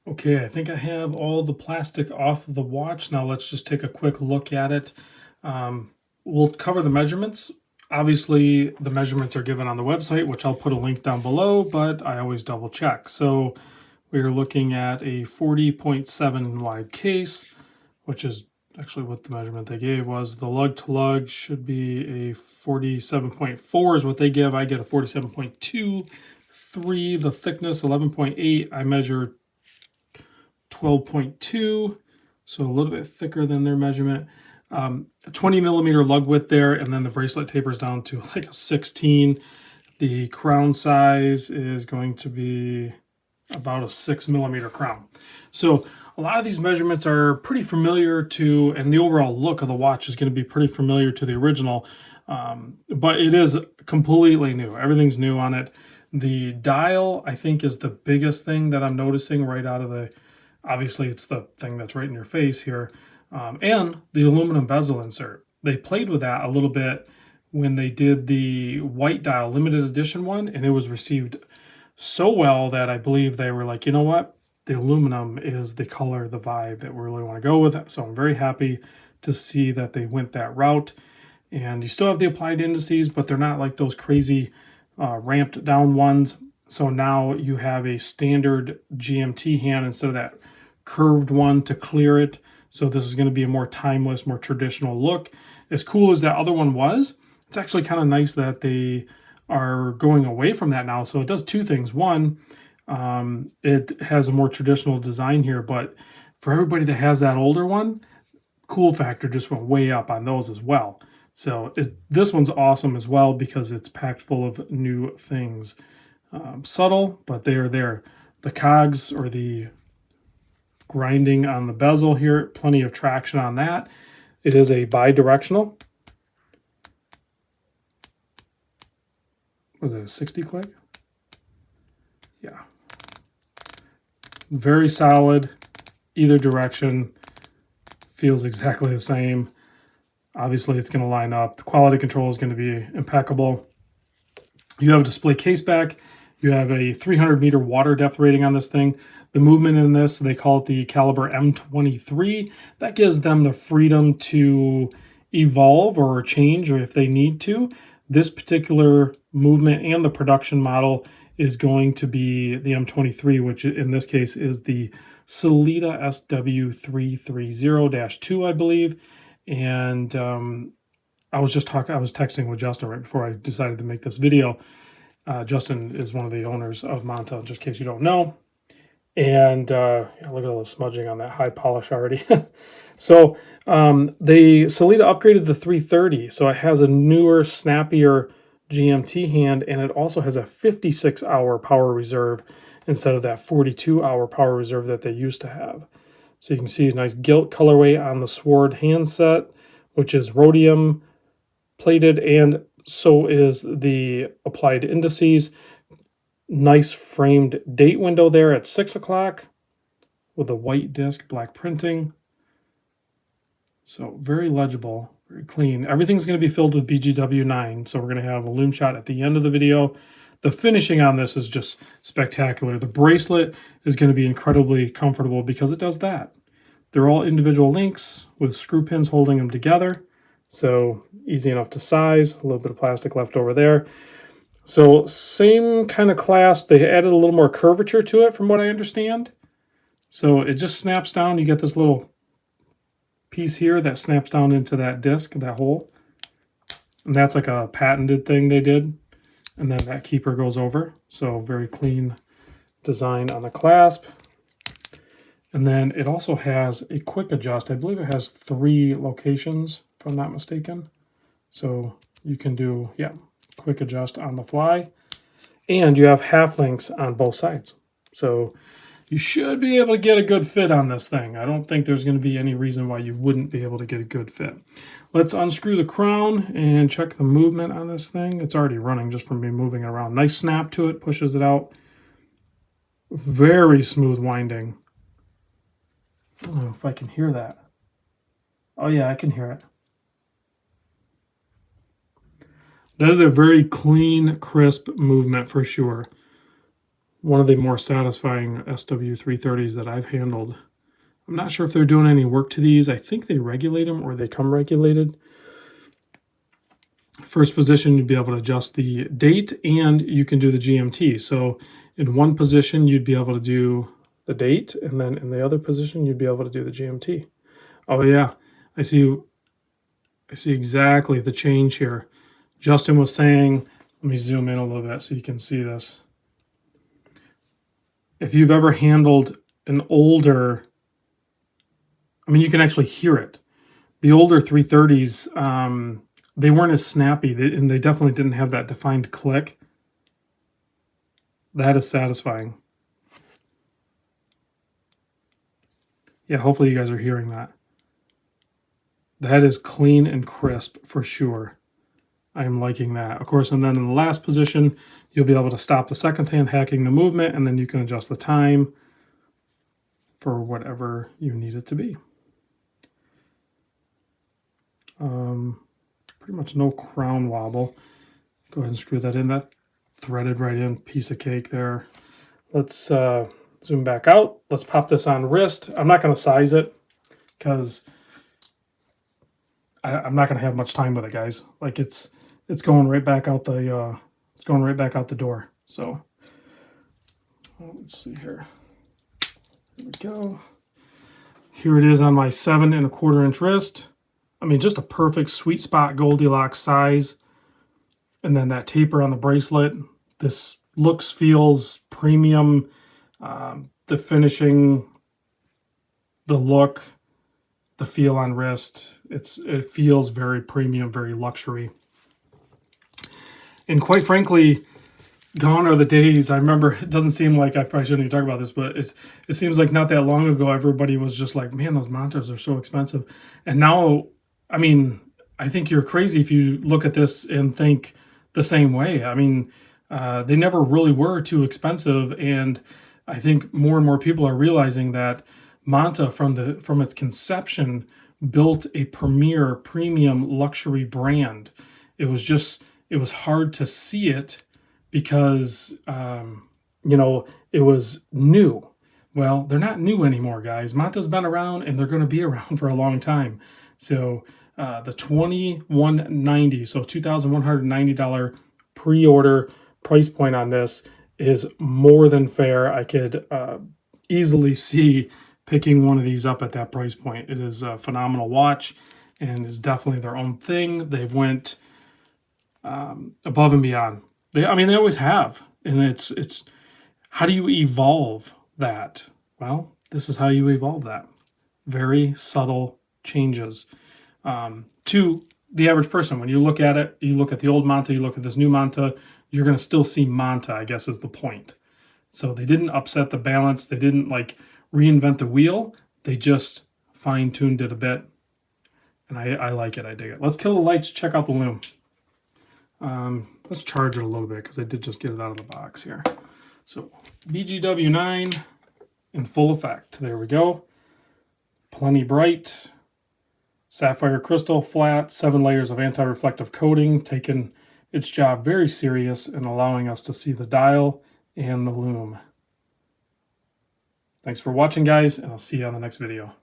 Okay, I think I have all the plastic off of the watch. Now let's just take a quick look at it. Um, we'll cover the measurements. Obviously, the measurements are given on the website, which I'll put a link down below, but I always double check. So we're looking at a 40.7 wide case, which is actually what the measurement they gave was. The lug to lug should be a 47.4 is what they give. I get a 47.23. The thickness, 11.8. I measure 12.2, so a little bit thicker than their measurement. 20 millimeter lug width there, and then the bracelet tapers down to like a 16. The crown size is going to be about a 6 millimeter crown. So a lot of these measurements are pretty familiar to, and the overall look of the watch is going to be pretty familiar to the original, but it is completely new. Everything's new on it. The dial, I think, is the biggest thing that I'm noticing right out of the, obviously it's the thing that's right in your face here, and the aluminum bezel insert. They played with that a little bit when they did the white dial limited edition one, and it was received so well that I believe they were like, you know what? The aluminum is the color, the vibe that we really want to go with. So I'm very happy to see that they went that route. And you still have the applied indices, but they're not like those crazy ramped down ones. So now you have a standard GMT hand instead of that curved one to clear it. So this is going to be a more timeless, more traditional look. As cool as that other one was, it's actually kind of nice that they are going away from that now. So it does two things. One, it has a more traditional design here, but for everybody that has that older one, cool factor just went way up on those as well. So this one's awesome as well because it's packed full of new things. Subtle, but they are there. The cogs, or the grinding on the bezel here, plenty of traction on that. It is a bi-directional. Was it a 60 click? Yeah. Very solid, either direction, feels exactly the same. Obviously, it's going to line up. The quality control is going to be impeccable. You have a display case back. You have a 300 meter water depth rating on this thing. The movement in this, they call it the caliber M23. That gives them the freedom to evolve or change, or if they need to. This particular movement and the production model is going to be the M23, which in this case is the Sellita SW330-2, I believe. And I was texting with Justin right before I decided to make this video. Justin is one of the owners of Monta, just in case you don't know. And yeah, look at all the smudging on that high polish already. So the Sellita upgraded the 330, so it has a newer, snappier GMT hand, and it also has a 56-hour power reserve instead of that 42-hour power reserve that they used to have. So you can see a nice gilt colorway on the Sword handset, which is rhodium plated, and so is the applied indices. Nice framed date window there at 6 o'clock with a white disc, black printing. So very legible, very clean. Everything's going to be filled with BGW9, so we're going to have a lume shot at the end of the video. The finishing on this is just spectacular. The bracelet is going to be incredibly comfortable because it does that. They're all individual links with screw pins holding them together, so easy enough to size. A little bit of plastic left over there. So same kind of clasp. They added a little more curvature to it from what I understand. So it just snaps down. You get this little piece here that snaps down into that disc, that hole. And that's like a patented thing they did. And then that keeper goes over. So very clean design on the clasp. And then it also has a quick adjust. I believe it has 3 locations, if I'm not mistaken. So you can do, yeah, quick adjust on the fly. And you have half links on both sides. So you should be able to get a good fit on this thing. I don't think there's going to be any reason why you wouldn't be able to get a good fit. Let's unscrew the crown and check the movement on this thing. It's already running just from me moving it around. Nice snap to it, pushes it out. Very smooth winding. I don't know if I can hear that. Oh yeah, I can hear it. That is a very clean, crisp movement for sure. one of the more satisfying SW330s that I've handled. I'm not sure if they're doing any work to these. I think they regulate them or they come regulated. First position, you'd be able to adjust the date and you can do the GMT. So in one position, you'd be able to do the date, and then in the other position, you'd be able to do the GMT. Oh yeah, I see exactly the change here. Justin was saying, let me zoom in a little bit so you can see this. If you've ever handled an older, I mean, you can actually hear it. The older 330s, they weren't as snappy, and they definitely didn't have that defined click. That is satisfying. Yeah, hopefully you guys are hearing that. That is clean and crisp for sure. I am liking that. Of course, and then in the last position, you'll be able to stop the seconds hand hacking the movement, and then you can adjust the time for whatever you need it to be. Pretty much no crown wobble. Go ahead and screw that in. That threaded right in, piece of cake there. Let's zoom back out. Let's pop this on wrist. I'm not going to size it because I'm not going to have much time with it, guys. Like it's going right back out the door. So let's see here. Here we go. Here it is on my 7 1/4 inch wrist. I mean, just a perfect sweet spot Goldilocks size. And then that taper on the bracelet. This looks, feels premium. The finishing, the look, the feel on wrist. It feels very premium, very luxury. And quite frankly, gone are the days. I remember, it doesn't seem like, I probably shouldn't even talk about this, but it seems like not that long ago, everybody was just like, man, those Montas are so expensive. And now, I mean, I think you're crazy if you look at this and think the same way. I mean, they never really were too expensive. And I think more and more people are realizing that Monta, from its conception, built a premier premium luxury brand. It was hard to see it because, it was new. Well, they're not new anymore, guys. Monta's been around and they're going to be around for a long time. So the $2,190, so $2,190 pre-order price point on this is more than fair. I could easily see picking one of these up at that price point. It is a phenomenal watch and is definitely their own thing. They've went above and beyond. They always have. And it's how do you evolve that? Well, this is how you evolve that. Very subtle changes. To the average person, when you look at it, you look at the old Monta, you look at this new Monta, you're going to still see Monta, I guess is the point. So they didn't upset the balance. They didn't like reinvent the wheel. They just fine-tuned it a bit. And I like it. I dig it. Let's kill the lights. Check out the Lume. Let's charge it a little bit because I did just get it out of the box here. So BGW9 in full effect. There we go. Plenty bright. Sapphire crystal, flat, 7 layers of anti-reflective coating, taking its job very serious and allowing us to see the dial and the Lume. Thanks for watching, guys, and I'll see you on the next video.